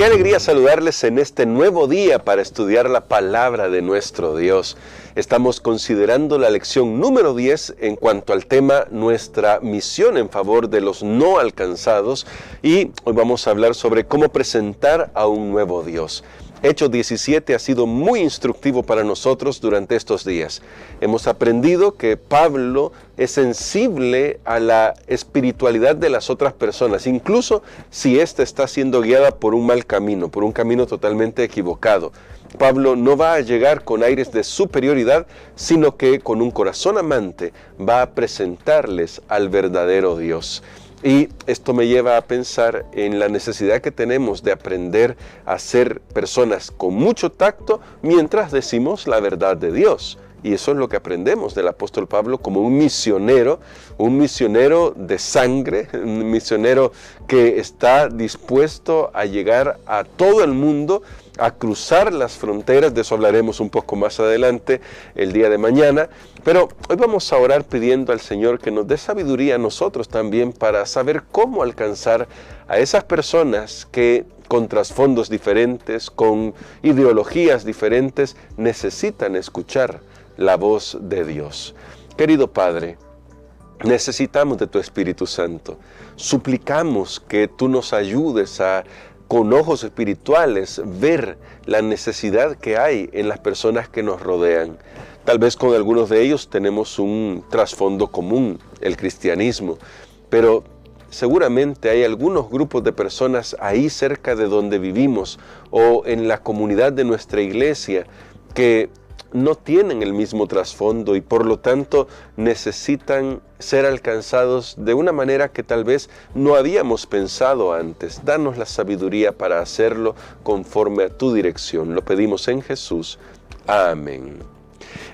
Qué alegría saludarles en este nuevo día para estudiar la palabra de nuestro Dios. Estamos considerando la lección número 10 en cuanto al tema nuestra misión en favor de los no alcanzados, y hoy vamos a hablar sobre cómo presentar a un nuevo Dios. Hechos 17 ha sido muy instructivo para nosotros durante estos días. Hemos aprendido que Pablo es sensible a la espiritualidad de las otras personas, incluso si ésta está siendo guiada por un mal camino, por un camino totalmente equivocado. Pablo no va a llegar con aires de superioridad, sino que con un corazón amante va a presentarles al verdadero Dios. Y esto me lleva a pensar en la necesidad que tenemos de aprender a ser personas con mucho tacto mientras decimos la verdad de Dios. Y eso es lo que aprendemos del apóstol Pablo como un misionero de sangre, un misionero que está dispuesto a llegar a todo el mundo, a cruzar las fronteras. De eso hablaremos un poco más adelante el día de mañana. Pero hoy vamos a orar pidiendo al Señor que nos dé sabiduría a nosotros también para saber cómo alcanzar a esas personas que con trasfondos diferentes, con ideologías diferentes, necesitan escuchar la voz de Dios. Querido Padre, necesitamos de tu Espíritu Santo. Suplicamos que tú nos ayudes a, con ojos espirituales, ver la necesidad que hay en las personas que nos rodean. Tal vez con algunos de ellos tenemos un trasfondo común, el cristianismo, pero seguramente hay algunos grupos de personas ahí cerca de donde vivimos o en la comunidad de nuestra iglesia que no tienen el mismo trasfondo y por lo tanto necesitan ser alcanzados de una manera que tal vez no habíamos pensado antes. Danos la sabiduría para hacerlo conforme a tu dirección. Lo pedimos en Jesús. Amén.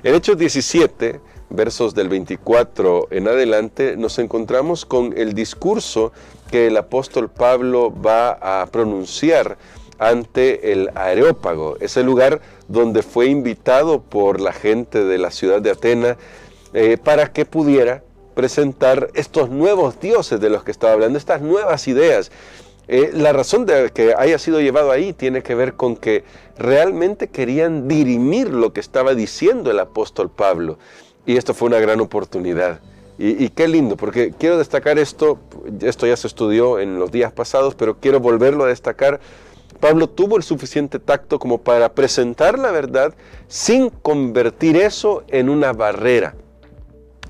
En Hechos 17, versos del 24 en adelante, nos encontramos con el discurso que el apóstol Pablo va a pronunciar ante el Areópago, ese lugar donde fue invitado por la gente de la ciudad de Atenas para que pudiera presentar estos nuevos dioses de los que estaba hablando, estas nuevas ideas. La razón de que haya sido llevado ahí tiene que ver con que realmente querían dirimir lo que estaba diciendo el apóstol Pablo, y esto fue una gran oportunidad. Y qué lindo, porque quiero destacar esto ya se estudió en los días pasados, pero quiero volverlo a destacar. Pablo tuvo el suficiente tacto como para presentar la verdad sin convertir eso en una barrera.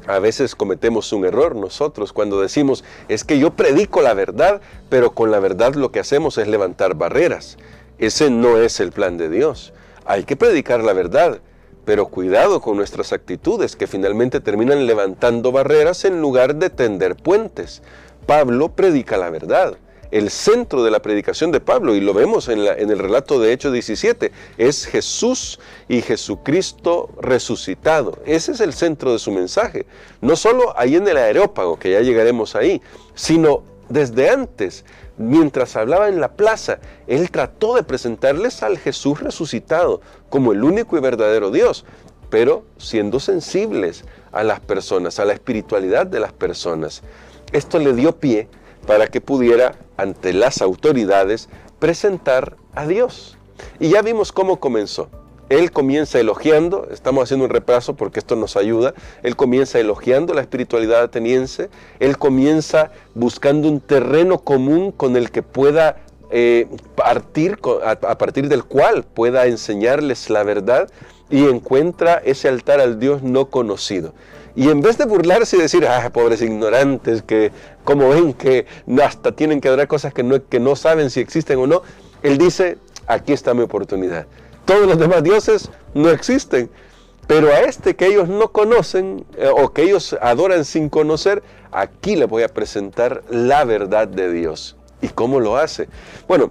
A veces cometemos un error nosotros cuando decimos, es que yo predico la verdad, pero con la verdad lo que hacemos es levantar barreras. Ese no es el plan de Dios. Hay que predicar la verdad, pero cuidado con nuestras actitudes que finalmente terminan levantando barreras en lugar de tender puentes. Pablo predica la verdad. El centro de la predicación de Pablo, y lo vemos en el relato de Hechos 17, es Jesús y Jesucristo resucitado. Ese es el centro de su mensaje. No solo ahí en el Areópago, que ya llegaremos ahí, sino desde antes, mientras hablaba en la plaza, él trató de presentarles al Jesús resucitado como el único y verdadero Dios, pero siendo sensibles a las personas, a la espiritualidad de las personas. Esto le dio pie para que pudiera, ante las autoridades, presentar a Dios. Y ya vimos cómo comenzó. Él comienza elogiando, estamos haciendo un repaso porque esto nos ayuda, él comienza elogiando la espiritualidad ateniense, él comienza buscando un terreno común con el que pueda a partir del cual pueda enseñarles la verdad, y encuentra ese altar al Dios no conocido. Y en vez de burlarse y decir, pobres ignorantes, que como ven que hasta tienen que adorar cosas que no saben si existen o no, él dice, aquí está mi oportunidad. Todos los demás dioses no existen, pero a este que ellos no conocen o que ellos adoran sin conocer, aquí le voy a presentar la verdad de Dios. ¿Y cómo lo hace? Bueno,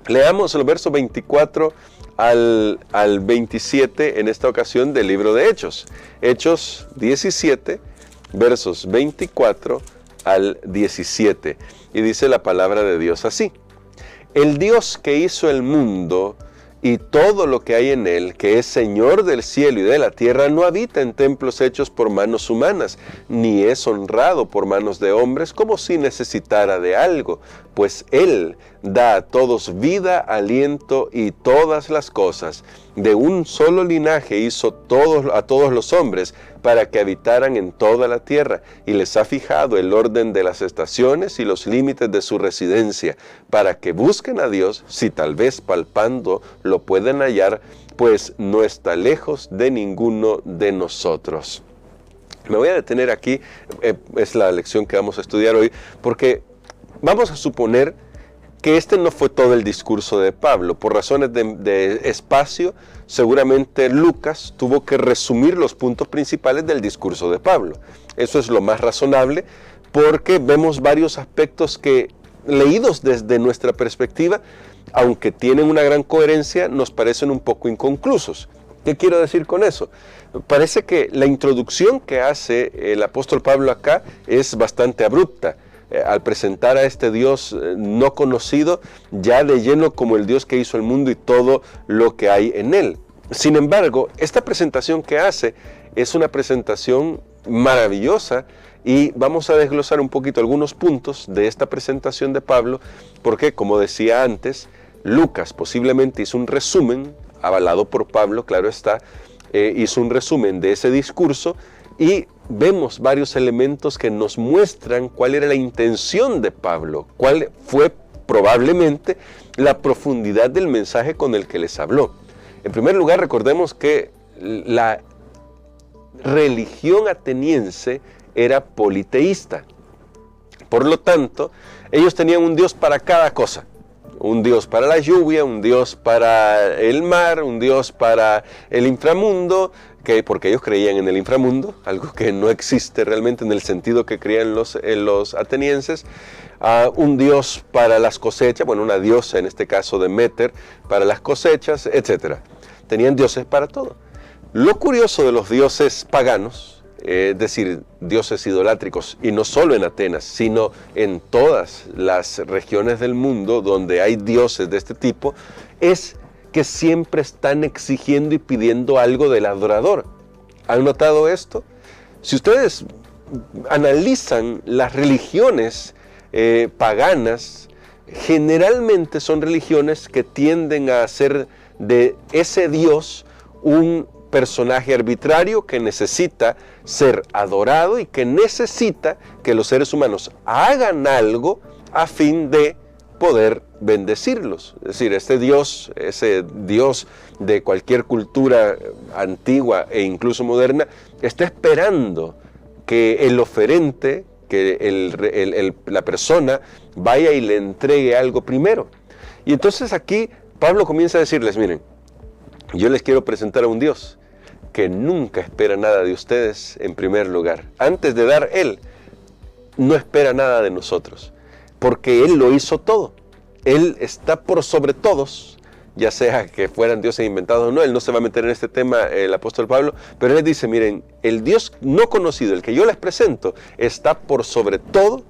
leamos los versos 24 al 27 en esta ocasión del libro de Hechos. Hechos 17, versos 24 al 17. Y dice la palabra de Dios así: El Dios que hizo el mundo y todo lo que hay en él, que es Señor del cielo y de la tierra, no habita en templos hechos por manos humanas, ni es honrado por manos de hombres como si necesitara de algo, pues Él da a todos vida, aliento y todas las cosas. De un solo linaje hizo a todos los hombres para que habitaran en toda la tierra, y les ha fijado el orden de las estaciones y los límites de su residencia, para que busquen a Dios, si tal vez palpando lo pueden hallar, pues no está lejos de ninguno de nosotros. Me voy a detener aquí, es la lección que vamos a estudiar hoy, porque vamos a suponer que este no fue todo el discurso de Pablo. Por razones de espacio, seguramente Lucas tuvo que resumir los puntos principales del discurso de Pablo. Eso es lo más razonable, porque vemos varios aspectos que, leídos desde nuestra perspectiva, aunque tienen una gran coherencia, nos parecen un poco inconclusos. ¿Qué quiero decir con eso? Parece que la introducción que hace el apóstol Pablo acá es bastante abrupta. Al presentar a este Dios no conocido, ya de lleno como el Dios que hizo el mundo y todo lo que hay en él. Sin embargo, esta presentación que hace es una presentación maravillosa, y vamos a desglosar un poquito algunos puntos de esta presentación de Pablo, porque, como decía antes, Lucas posiblemente hizo un resumen, avalado por Pablo, claro está, hizo un resumen de ese discurso, y vemos varios elementos que nos muestran cuál era la intención de Pablo, cuál fue probablemente la profundidad del mensaje con el que les habló. En primer lugar, recordemos que la religión ateniense era politeísta. Por lo tanto, ellos tenían un Dios para cada cosa. Un Dios para la lluvia, un Dios para el mar, un Dios para el inframundo, porque ellos creían en el inframundo, algo que no existe realmente en el sentido que creían los atenienses. Un Dios para las cosechas, una diosa en este caso Deméter, para las cosechas, etc. Tenían dioses para todo. Lo curioso de los dioses paganos, es decir, dioses idolátricos, y no solo en Atenas, sino en todas las regiones del mundo donde hay dioses de este tipo, es que siempre están exigiendo y pidiendo algo del adorador. ¿Han notado esto? Si ustedes analizan las religiones paganas, generalmente son religiones que tienden a hacer de ese Dios un personaje arbitrario que necesita ser adorado y que necesita que los seres humanos hagan algo a fin de poder bendecirlos. Es decir, ese Dios de cualquier cultura antigua e incluso moderna, está esperando que el oferente, que la persona vaya y le entregue algo primero. Y entonces aquí Pablo comienza a decirles, miren, yo les quiero presentar a un Dios que nunca espera nada de ustedes en primer lugar. Antes de dar Él, no espera nada de nosotros, porque Él lo hizo todo. Él está por sobre todos, ya sea que fueran dioses inventados o no. Él no se va a meter en este tema, el apóstol Pablo, pero él dice, miren, el Dios no conocido, el que yo les presento, está por sobre todo,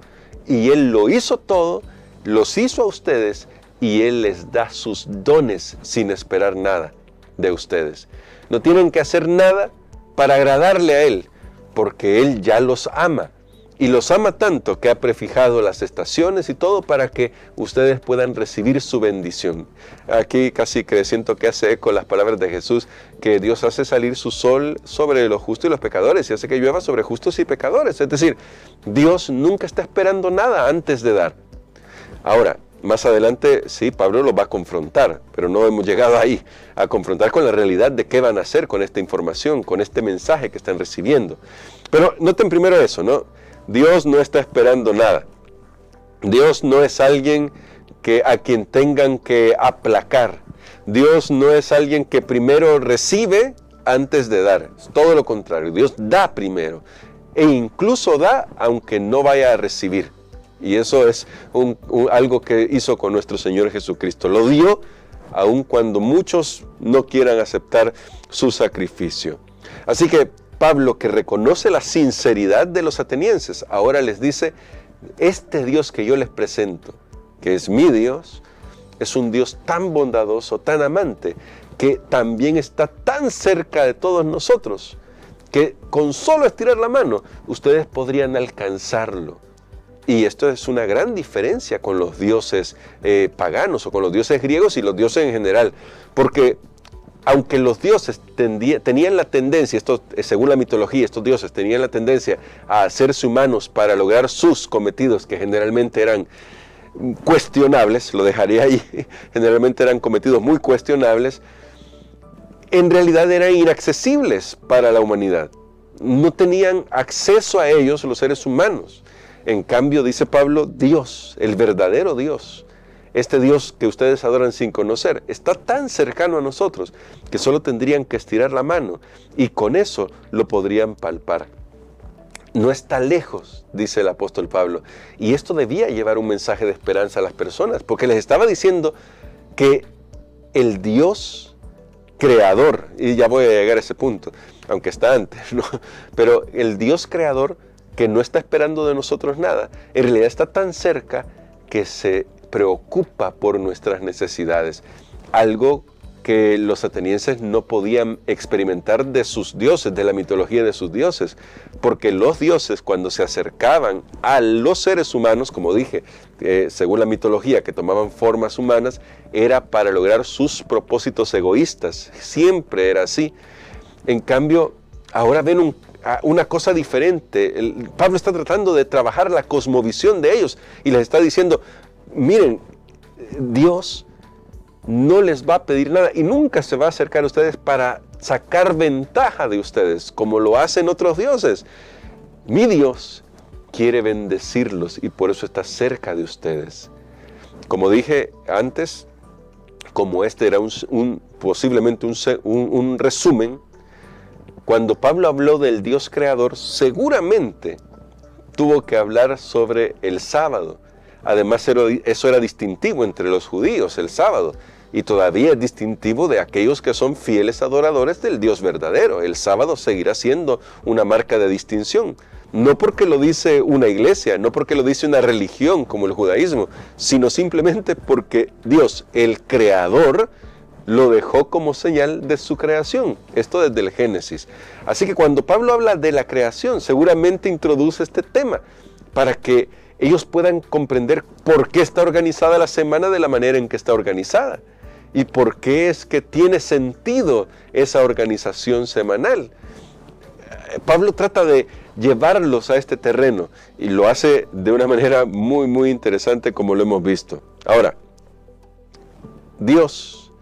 y Él lo hizo todo, los hizo a ustedes, y Él les da sus dones sin esperar nada de ustedes. No tienen que hacer nada para agradarle a Él, porque Él ya los ama. Y los ama tanto que ha prefijado las estaciones y todo para que ustedes puedan recibir su bendición. Aquí casi que siento que hace eco las palabras de Jesús, que Dios hace salir su sol sobre los justos y los pecadores y hace que llueva sobre justos y pecadores. Es decir, Dios nunca está esperando nada antes de dar. Ahora, más adelante, sí, Pablo los va a confrontar, pero no hemos llegado ahí, a confrontar con la realidad de qué van a hacer con esta información, con este mensaje que están recibiendo. Pero noten primero eso, ¿no? Dios no está esperando nada. Dios no es alguien a quien tengan que aplacar. Dios no es alguien que primero recibe antes de dar. Es todo lo contrario. Dios da primero. E incluso da aunque no vaya a recibir. Y eso es algo que hizo con nuestro Señor Jesucristo. Lo dio aun cuando muchos no quieran aceptar su sacrificio. Así que Pablo, que reconoce la sinceridad de los atenienses, ahora les dice, este Dios que yo les presento, que es mi Dios, es un Dios tan bondadoso, tan amante, que también está tan cerca de todos nosotros, que con solo estirar la mano, ustedes podrían alcanzarlo. Y esto es una gran diferencia con los dioses paganos o con los dioses griegos y los dioses en general, porque aunque los dioses tenían la tendencia, según la mitología, estos dioses tenían la tendencia a hacerse humanos para lograr sus cometidos, que generalmente eran cuestionables, lo dejaré ahí, generalmente eran cometidos muy cuestionables, en realidad eran inaccesibles para la humanidad. No tenían acceso a ellos los seres humanos. En cambio, dice Pablo, Dios, el verdadero Dios, este Dios que ustedes adoran sin conocer, está tan cercano a nosotros que solo tendrían que estirar la mano y con eso lo podrían palpar. No está lejos, dice el apóstol Pablo, y esto debía llevar un mensaje de esperanza a las personas, porque les estaba diciendo que el Dios creador, y ya voy a llegar a ese punto, aunque está antes, ¿no? Pero el Dios creador que no está esperando de nosotros nada, en realidad está tan cerca que se preocupa por nuestras necesidades, algo que los atenienses no podían experimentar de sus dioses, de la mitología de sus dioses, porque los dioses cuando se acercaban a los seres humanos, como dije, según la mitología, que tomaban formas humanas, era para lograr sus propósitos egoístas, siempre era así. En cambio, ahora ven una cosa diferente. Pablo está tratando de trabajar la cosmovisión de ellos y les está diciendo, miren, Dios no les va a pedir nada y nunca se va a acercar a ustedes para sacar ventaja de ustedes, como lo hacen otros dioses. Mi Dios quiere bendecirlos y por eso está cerca de ustedes. Como dije antes, como este era posiblemente un resumen, cuando Pablo habló del Dios creador, seguramente tuvo que hablar sobre el sábado. Además, eso era distintivo entre los judíos, el sábado, y todavía es distintivo de aquellos que son fieles adoradores del Dios verdadero. El sábado seguirá siendo una marca de distinción, no porque lo dice una iglesia, no porque lo dice una religión como el judaísmo, sino simplemente porque Dios, el creador, lo dejó como señal de su creación. Esto desde el Génesis. Así que cuando Pablo habla de la creación, seguramente introduce este tema para que ellos puedan comprender por qué está organizada la semana de la manera en que está organizada y por qué es que tiene sentido esa organización semanal. Pablo trata de llevarlos a este terreno y lo hace de una manera muy, muy interesante, como lo hemos visto. Ahora, Dios,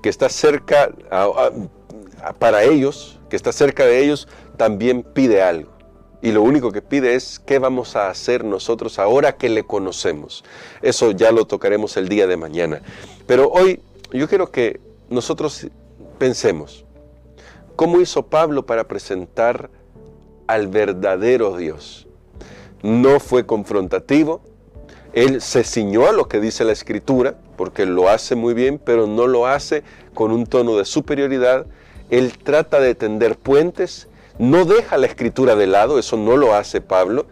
que está cerca para ellos, que está cerca de ellos, también pide algo. Y lo único que pide es qué vamos a hacer nosotros ahora que le conocemos. Eso ya lo tocaremos el día de mañana. Pero hoy yo quiero que nosotros pensemos, ¿cómo hizo Pablo para presentar al verdadero Dios? No fue confrontativo. Él se ciñó a lo que dice la Escritura, porque lo hace muy bien, pero no lo hace con un tono de superioridad. Él trata de tender puentes, no deja la Escritura de lado, eso no lo hace Pablo,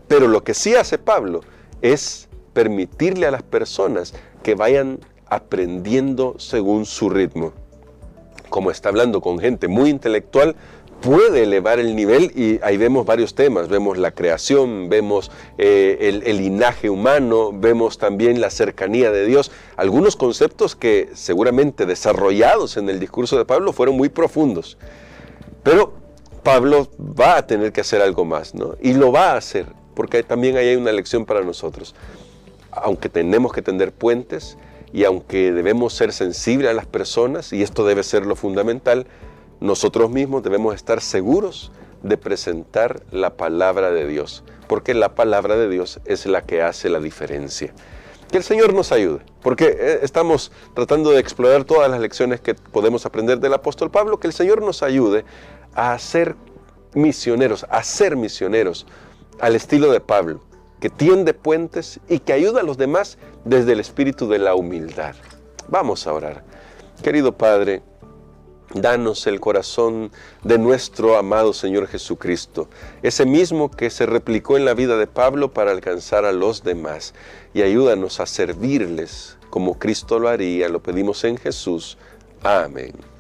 pero lo que sí hace Pablo es permitirle a las personas que vayan aprendiendo según su ritmo. Como está hablando con gente muy intelectual, puede elevar el nivel y ahí vemos varios temas, vemos la creación, vemos el linaje humano, vemos también la cercanía de Dios, algunos conceptos que seguramente desarrollados en el discurso de Pablo fueron muy profundos, pero Pablo va a tener que hacer algo más, ¿no? Y lo va a hacer, porque también ahí hay una lección para nosotros, aunque tenemos que tender puentes y aunque debemos ser sensibles a las personas, y esto debe ser lo fundamental, nosotros mismos debemos estar seguros de presentar la palabra de Dios, porque la palabra de Dios es la que hace la diferencia. Que el Señor nos ayude, porque estamos tratando de explorar todas las lecciones que podemos aprender del apóstol Pablo, que el Señor nos ayude a ser misioneros al estilo de Pablo, que tiende puentes y que ayuda a los demás desde el espíritu de la humildad. Vamos a orar. Querido Padre, danos el corazón de nuestro amado Señor Jesucristo, ese mismo que se replicó en la vida de Pablo para alcanzar a los demás, y ayúdanos a servirles como Cristo lo haría. Lo pedimos en Jesús. Amén.